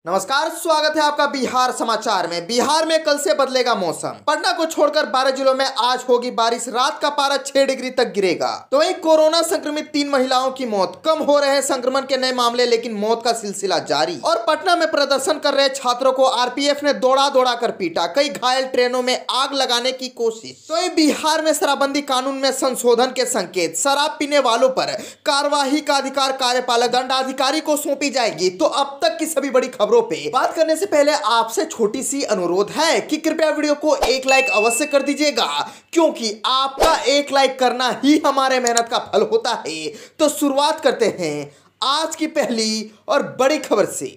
नमस्कार, स्वागत है आपका बिहार समाचार में। बिहार में कल से बदलेगा मौसम। पटना को छोड़कर 12 जिलों में आज होगी बारिश। रात का पारा 6 डिग्री तक गिरेगा। तो वहीं कोरोना संक्रमित 3 महिलाओं की मौत। कम हो रहे हैं संक्रमण के नए मामले, लेकिन मौत का सिलसिला जारी। और पटना में प्रदर्शन कर रहे छात्रों को आरपीएफ ने दौड़ा दौड़ा कर पीटा। कई घायल, ट्रेनों में आग लगाने की कोशिश। तो वहीं बिहार में शराबबंदी कानून में संशोधन के संकेत। शराब पीने वालों पर कार्यवाही का अधिकार कार्यपालक दंडाधिकारी को सौंपी जाएगी। तो अब तक की सभी बड़ी खबरों पे बात करने से पहले आपसे छोटी सी अनुरोध है कि कृपया वीडियो को एक लाइक अवश्य कर दीजिएगा, क्योंकि आपका एक लाइक करना ही हमारे मेहनत का फल होता है। तो शुरुआत करते हैं आज की पहली और बड़ी खबर से।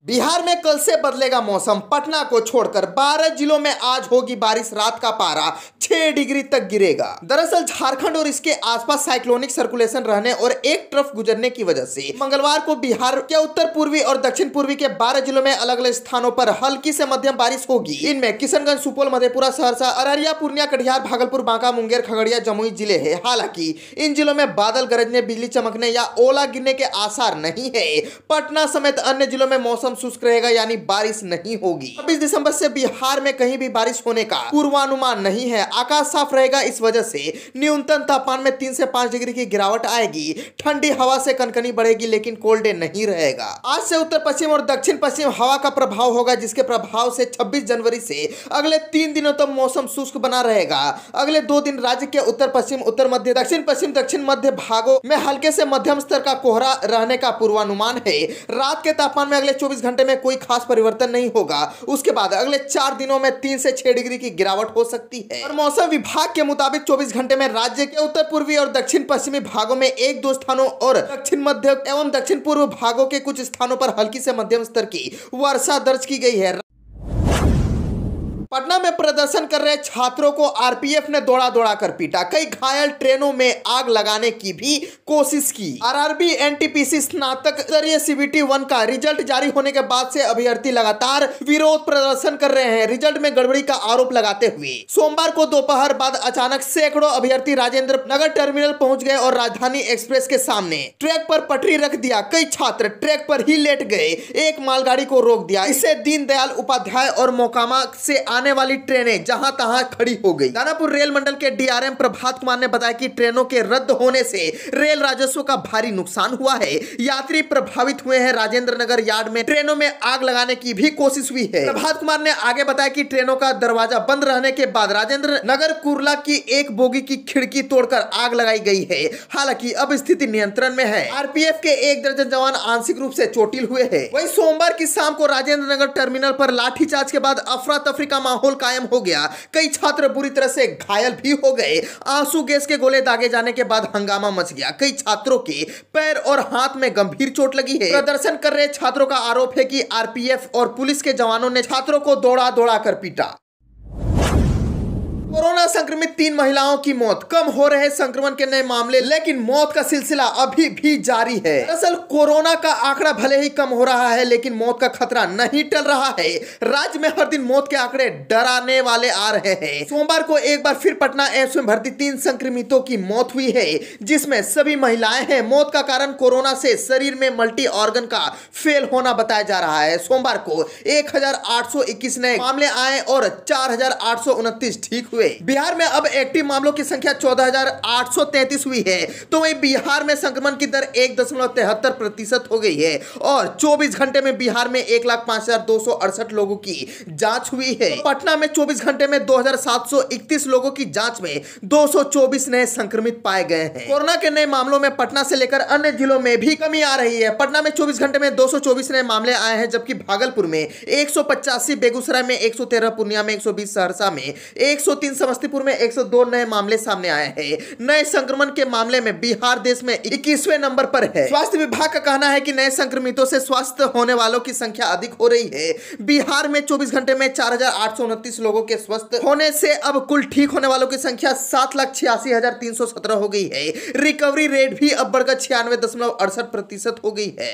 बिहार में कल से बदलेगा मौसम। पटना को छोड़कर 12 जिलों में आज होगी बारिश। रात का पारा 6 डिग्री तक गिरेगा। दरअसल झारखंड और इसके आसपास साइक्लोनिक सर्कुलेशन रहने और एक ट्रफ गुजरने की वजह से मंगलवार को बिहार के उत्तर पूर्वी और दक्षिण पूर्वी के 12 जिलों में अलग अलग स्थानों पर हल्की से मध्यम बारिश होगी। इनमें किशनगंज, सुपौल, मधेपुरा, सहरसा, अररिया, पूर्णिया, कटिहार, भागलपुर, बांका, मुंगेर, खगड़िया, जमुई जिले हैं। हालांकि इन जिलों में बादल गरजने, बिजली चमकने या ओला गिरने के आसार नहीं है। पटना समेत अन्य जिलों में मौसम शुष्क रहेगा, यानी बारिश नहीं होगी। 26 दिसंबर से बिहार में कहीं भी बारिश होने का पूर्वानुमान नहीं है। आकाश साफ रहेगा, इस वजह से न्यूनतम तापमान में 3 से 5 डिग्री की गिरावट आएगी। ठंडी हवा से कनकनी बढ़ेगी, लेकिन कोल्ड डे नहीं रहेगा। आज से उत्तर पश्चिम और दक्षिण पश्चिम हवा का प्रभाव होगा, जिसके प्रभाव से 26 जनवरी से अगले 3 दिनों तक मौसम शुष्क बना रहेगा। अगले 2 दिन राज्य के उत्तर पश्चिम, उत्तर मध्य, दक्षिण पश्चिम, दक्षिण मध्य भागों में हल्के से मध्यम स्तर का कोहरा रहने का पूर्वानुमान है। रात के तापमान में अगले 24 घंटे में कोई खास परिवर्तन नहीं होगा। उसके बाद अगले 4 दिनों में 3 से 6 डिग्री की गिरावट हो सकती है। और मौसम विभाग के मुताबिक 24 घंटे में राज्य के उत्तर पूर्वी और दक्षिण पश्चिमी भागों में 1-2 स्थानों और दक्षिण मध्य एवं दक्षिण पूर्व भागों के कुछ स्थानों पर हल्की से मध्यम स्तर की वर्षा दर्ज की गई है। पटना में प्रदर्शन कर रहे छात्रों को आरपीएफ ने दौड़ा दौड़ा कर पीटा। कई घायल, ट्रेनों में आग लगाने की भी कोशिश की। आरआरबी एनटीपीसी स्नातक स्तरीय सीबीटी 1 का रिजल्ट जारी होने के बाद से अभ्यर्थी लगातार विरोध प्रदर्शन कर रहे हैं, रिजल्ट में गड़बड़ी का आरोप लगाते हुए। सोमवार को दोपहर बाद अचानक सैकड़ों अभ्यर्थी राजेंद्र नगर टर्मिनल पहुंच गए और राजधानी एक्सप्रेस के सामने ट्रैक पर पटरी रख दिया। कई छात्र ट्रैक पर ही लेट गए। एक मालगाड़ी को रोक दिया। इससे दीनदयाल उपाध्याय और मोकामा से आने वाली ट्रेनें जहां तहां खड़ी हो गई। दानापुर रेल मंडल के डीआरएम प्रभात कुमार ने बताया कि ट्रेनों के रद्द होने से रेल राजस्व का भारी नुकसान हुआ है। यात्री प्रभावित हुए हैं। राजेंद्र नगर यार्ड में ट्रेनों में आग लगाने की भी कोशिश हुई है। प्रभात कुमार ने आगे बताया कि ट्रेनों का दरवाजा बंद रहने के बाद राजेंद्र नगर कुर्ला की एक बोगी की खिड़की तोड़कर आग लगाई गई है। हालांकि अब स्थिति नियंत्रण में है। आरपीएफ के 1 दर्जन जवान आंशिक रूप से चोटिल हुए हैं। वहीं सोमवार की शाम को राजेंद्र नगर टर्मिनल पर लाठीचार्ज के बाद अफरा तफरी का माहौल कायम हो गया। कई छात्र बुरी तरह से घायल भी हो गए। आंसू गैस के गोले दागे जाने के बाद हंगामा मच गया। कई छात्रों के पैर और हाथ में गंभीर चोट लगी है। प्रदर्शन कर रहे छात्रों का आरोप है कि आरपीएफ और पुलिस के जवानों ने छात्रों को दौड़ा दौड़ा कर पीटा। कोरोना संक्रमित 3 महिलाओं की मौत। कम हो रहे संक्रमण के नए मामले, लेकिन मौत का सिलसिला अभी भी जारी है। दरअसल कोरोना का आंकड़ा भले ही कम हो रहा है, लेकिन मौत का खतरा नहीं टल रहा है। राज्य में हर दिन मौत के आंकड़े डराने वाले आ रहे हैं। सोमवार को एक बार फिर पटना एम्स में भर्ती 3 संक्रमितों की मौत हुई है, जिसमें सभी महिलाएं हैं। मौत का कारण कोरोना से शरीर में मल्टी ऑर्गन का फेल होना बताया जा रहा है। सोमवार को 1821 नए मामले आए और 4829 ठीक हुए। बिहार में अब एक्टिव मामलों की संख्या 14,833 हुई है। तो वहीं बिहार में संक्रमण की दर 1.73% हो गई है और 24 घंटे में बिहार में 1,05,268 लोगों की जांच हुई है। पटना में 24 घंटे में 2,731 लोगों की जांच में 224 नए संक्रमित पाए गए हैं। कोरोना के नए मामलों में पटना से लेकर अन्य जिलों में भी कमी आ रही है। पटना में 24 घंटे में 224 नए मामले आए हैं, जबकि भागलपुर में 185, बेगूसराय में 113, पूर्णिया में 120, सहरसा में 103, समस्तीपुर में 102 नए मामले सामने आए हैं। नए संक्रमण के मामले में बिहार देश में 21वें नंबर पर है। स्वास्थ्य विभाग का कहना है कि नए संक्रमितों से स्वस्थ होने वालों की संख्या अधिक हो रही है। बिहार में 24 घंटे में 4,829 लोगों के स्वस्थ होने से अब कुल ठीक होने वालों की संख्या 7,86,317 हो गई है। रिकवरी रेट भी अब बढ़कर 96.68% हो गई है।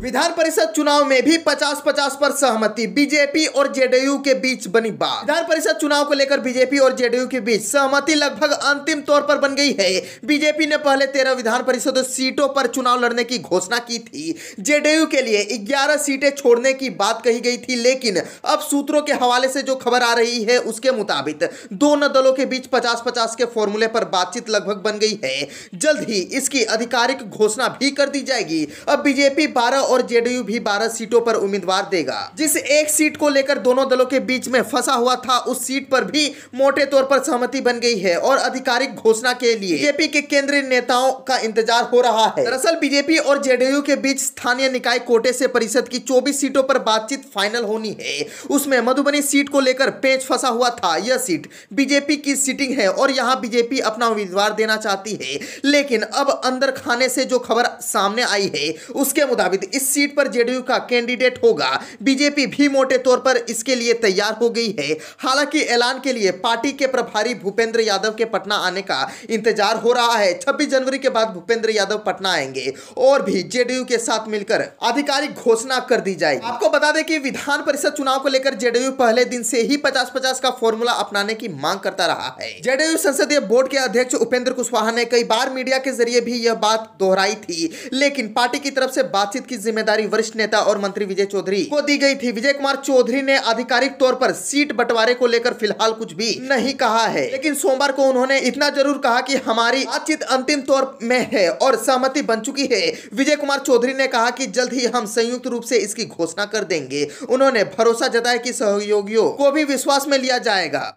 विधान परिषद चुनाव में भी 50-50 पर सहमति, बीजेपी और जेडीयू के बीच बनी बात। विधान परिषद चुनाव को लेकर बीजेपी और जेडीयू के बीच सहमति लगभग अंतिम तौर पर बन गई है। बीजेपी ने पहले 13 विधान परिषद सीटों पर चुनाव लड़ने की घोषणा की थी। जेडीयू के लिए 11 सीटें छोड़ने की बात कही गई थी, लेकिन अब सूत्रों के हवाले से जो खबर आ रही है उसके मुताबिक दोनों दलों के बीच 50-50 के फॉर्मूले पर बातचीत लगभग बन गई है। जल्द ही इसकी आधिकारिक घोषणा भी कर दी जाएगी। अब बीजेपी 12 और जेडीयू भी 12 सीटों पर उम्मीदवार देगा। जिस एक सीट को लेकर दोनों दलों के बीच में फंसा हुआ था, उस सीट पर भी मोटे तौर पर सहमति बन गई है और आधिकारिक घोषणा के लिए बीजेपी के केंद्रीय नेताओं का इंतजार हो रहा है। दरअसल बीजेपी और जेडीयू के बीच स्थानीय निकाय कोटे से परिषद की 24 सीटों पर बातचीत फाइनल होनी है। उसमें मधुबनी सीट को लेकर पेच फंसा हुआ था। यह सीट बीजेपी की सीटिंग है और यहां बीजेपी अपना उम्मीदवार देना चाहती है, लेकिन अब अंदर खाने से जो खबर सामने आई है उसके मुताबिक इस सीट पर जेडीयू का कैंडिडेट होगा। बीजेपी भी मोटे तौर पर इसके लिए तैयार हो गई है। हालांकि ऐलान के लिए पार्टी के प्रभारी भूपेंद्र यादव के पटना आने का इंतजार हो रहा है। 26 जनवरी के बाद भूपेंद्र यादव पटना आएंगे और भी जेडीयू के साथ मिलकर आधिकारिक घोषणा कर दी जाएगी। आपको बता दें कि विधान परिषद चुनाव को लेकर जेडीयू पहले दिन से ही 50-50 का फॉर्मूला अपनाने की मांग करता रहा है। जेडीयू संसदीय बोर्ड के अध्यक्ष उपेंद्र कुशवाहा ने कई बार मीडिया के जरिए भी यह बात दोहराई थी, लेकिन पार्टी की तरफ से बातचीत की जिम्मेदारी वरिष्ठ नेता और मंत्री विजय चौधरी को दी गई थी। विजय कुमार चौधरी ने आधिकारिक तौर पर सीट बंटवारे को लेकर फिलहाल कुछ भी नहीं कहा है, लेकिन सोमवार को उन्होंने इतना जरूर कहा कि हमारी बातचीत अंतिम तौर में है और सहमति बन चुकी है। विजय कुमार चौधरी ने कहा कि जल्द ही हम संयुक्त रूप से इसकी घोषणा कर देंगे। उन्होंने भरोसा जताया कि सहयोगियों को भी विश्वास में लिया जाएगा।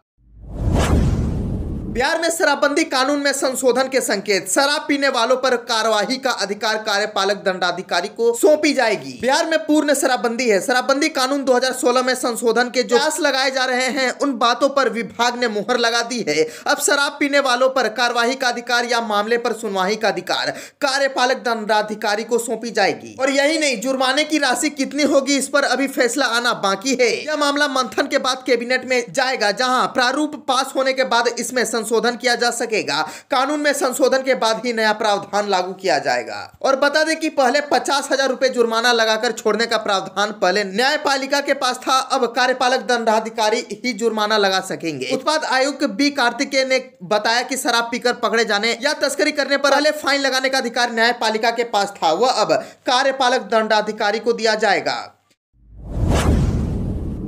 बिहार में शराबबंदी कानून में संशोधन के संकेत, शराब पीने वालों पर कार्यवाही का अधिकार कार्यपालक दंडाधिकारी को सौंपी जाएगी। बिहार में पूर्ण शराबबंदी है। शराबबंदी कानून 2016 में संशोधन के जो प्रयास लगाए जा रहे हैं उन बातों पर विभाग ने मुहर लगा दी है। अब शराब पीने वालों पर कार्यवाही का अधिकार या मामले पर सुनवाई का अधिकार कार्यपालक दंडाधिकारी को सौंपी जाएगी। और यही नहीं, जुर्माने की राशि कितनी होगी इस पर अभी फैसला आना बाकी है। यह मामला मंथन के बाद कैबिनेट में जाएगा, जहाँ प्रारूप पास होने के बाद इसमें संशोधन किया जा सकेगा। कानून में संशोधन के बाद ही नया प्रावधान लागू किया जाएगा। और बता दें कि पहले 50,000 रुपए जुर्माना लगाकर छोड़ने का प्रावधान पहले न्यायपालिका के पास था, अब कार्यपालक दंडाधिकारी ही जुर्माना लगा सकेंगे। उत्पाद आयुक्त बी कार्तिकेय ने बताया कि शराब पीकर पकड़े जाने या तस्करी करने पर पहले फाइन लगाने का अधिकार न्यायपालिका के पास था, वह अब कार्यपालक दंडाधिकारी को दिया जाएगा।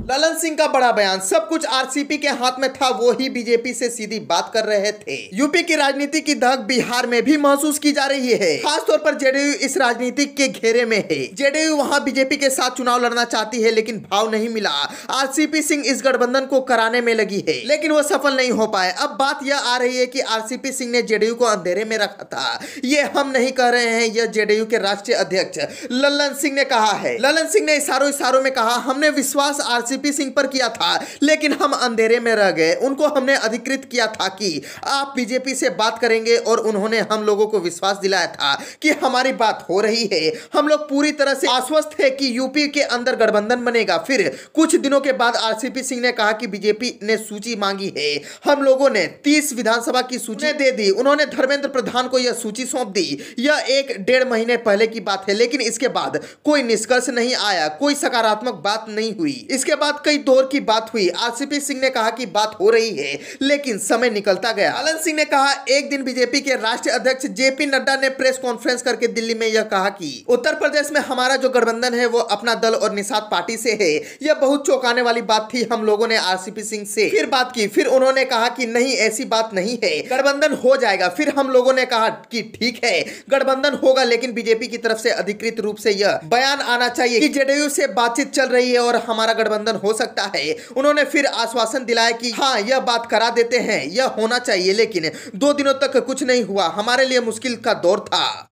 ललन सिंह का बड़ा बयान, सब कुछ आरसीपी के हाथ में था, वो ही बीजेपी से सीधी बात कर रहे थे। यूपी की राजनीति की दहक बिहार में भी महसूस की जा रही है। खासतौर पर जेडीयू इस राजनीति के घेरे में है। जेडीयू वहां बीजेपी के साथ चुनाव लड़ना चाहती है, लेकिन भाव नहीं मिला। आरसीपी सिंह इस गठबंधन को कराने में लगी है, लेकिन वो सफल नहीं हो पाए। अब बात यह आ रही है कि आरसीपी सिंह ने जेडीयू को अंधेरे में रखा था। ये हम नहीं कह रहे हैं, यह जेडीयू के राष्ट्रीय अध्यक्ष ललन सिंह ने कहा है। ललन सिंह ने इशारों में कहा, हमने विश्वास आरसीपी सिंह पर किया था, लेकिन हम अंधेरे में रह गए। उनको हमने अधिकृत किया था कि आप बीजेपी से बात करेंगे और उन्होंने हम लोगों को विश्वास दिलाया था कि हमारी बात हो रही है। हम लोग पूरी तरह से आश्वस्त है कि यूपी के अंदर गठबंधन बनेगा। फिर कुछ दिनों के बाद आरसीपी सिंह ने कहा कि बीजेपी ने सूची मांगी है। हम लोगों ने 30 विधानसभा की सूची दे दी। उन्होंने धर्मेंद्र प्रधान को यह सूची सौंप दी। यह 1-1.5 महीने पहले की बात है, लेकिन इसके बाद कोई निष्कर्ष नहीं आया, कोई सकारात्मक बात नहीं हुई। इसके बाद कई दौर की बात हुई। आरसीपी सिंह ने कहा कि बात हो रही है, लेकिन समय निकलता गया। ललन सिंह ने कहा, एक दिन बीजेपी के राष्ट्रीय अध्यक्ष जेपी नड्डा ने प्रेस कॉन्फ्रेंस करके दिल्ली में यह कहा कि उत्तर प्रदेश में हमारा जो गठबंधन है वो अपना दल और निषाद पार्टी से है। यह बहुत चौंकाने वाली बात थी। हम लोगों ने आरसीपी सिंह से फिर बात की, फिर उन्होंने कहा कि नहीं, ऐसी बात नहीं है, गठबंधन हो जाएगा। फिर हम लोगों ने कहा कि ठीक है, गठबंधन होगा, लेकिन बीजेपी की तरफ से अधिकृत रूप से यह बयान आना चाहिए कि जेडीयू से बातचीत चल रही है और हमारा गठबंधन हो सकता है। उन्होंने फिर आश्वासन दिलाया कि हाँ, यह बात करा देते हैं, यह होना चाहिए, लेकिन 2 दिनों तक कुछ नहीं हुआ। हमारे लिए मुश्किल का दौर था।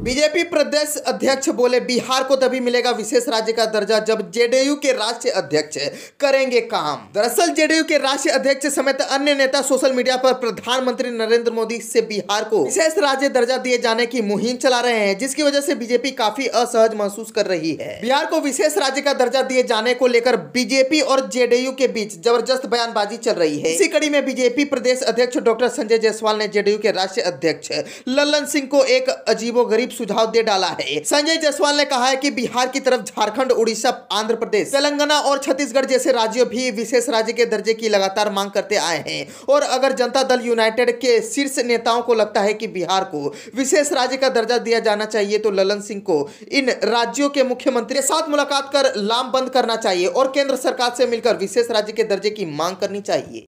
बीजेपी प्रदेश अध्यक्ष बोले, बिहार को तभी मिलेगा विशेष राज्य का दर्जा जब जेडीयू के राष्ट्रीय अध्यक्ष करेंगे काम। दरअसल जेडीयू के राष्ट्रीय अध्यक्ष समेत अन्य नेता सोशल मीडिया पर प्रधानमंत्री नरेंद्र मोदी से बिहार को विशेष राज्य दर्जा दिए जाने की मुहिम चला रहे हैं, जिसकी वजह से बीजेपी काफी असहज महसूस कर रही है। बिहार को विशेष राज्य का दर्जा दिए जाने को लेकर बीजेपी और जेडीयू के बीच जबरदस्त बयानबाजी चल रही है। इसी कड़ी में बीजेपी प्रदेश अध्यक्ष डॉक्टर संजय जायसवाल ने जेडीयू के राष्ट्रीय अध्यक्ष ललन सिंह को एक अजीबोगरीब सुझाव दे डाला है। संजय जायसवाल ने कहा है कि बिहार की तरफ झारखंड, उड़ीसा, आंध्र प्रदेश, तेलंगाना और छत्तीसगढ़ जैसे राज्यों भी विशेष राज्य के दर्जे की लगातार मांग करते आए हैं और अगर जनता दल यूनाइटेड के शीर्ष नेताओं को लगता है कि बिहार को विशेष राज्य का दर्जा दिया जाना चाहिए तो ललन सिंह को इन राज्यों के मुख्यमंत्री के साथ मुलाकात कर लामबंद करना चाहिए और केंद्र सरकार से मिलकर विशेष राज्य के दर्जे की मांग करनी चाहिए।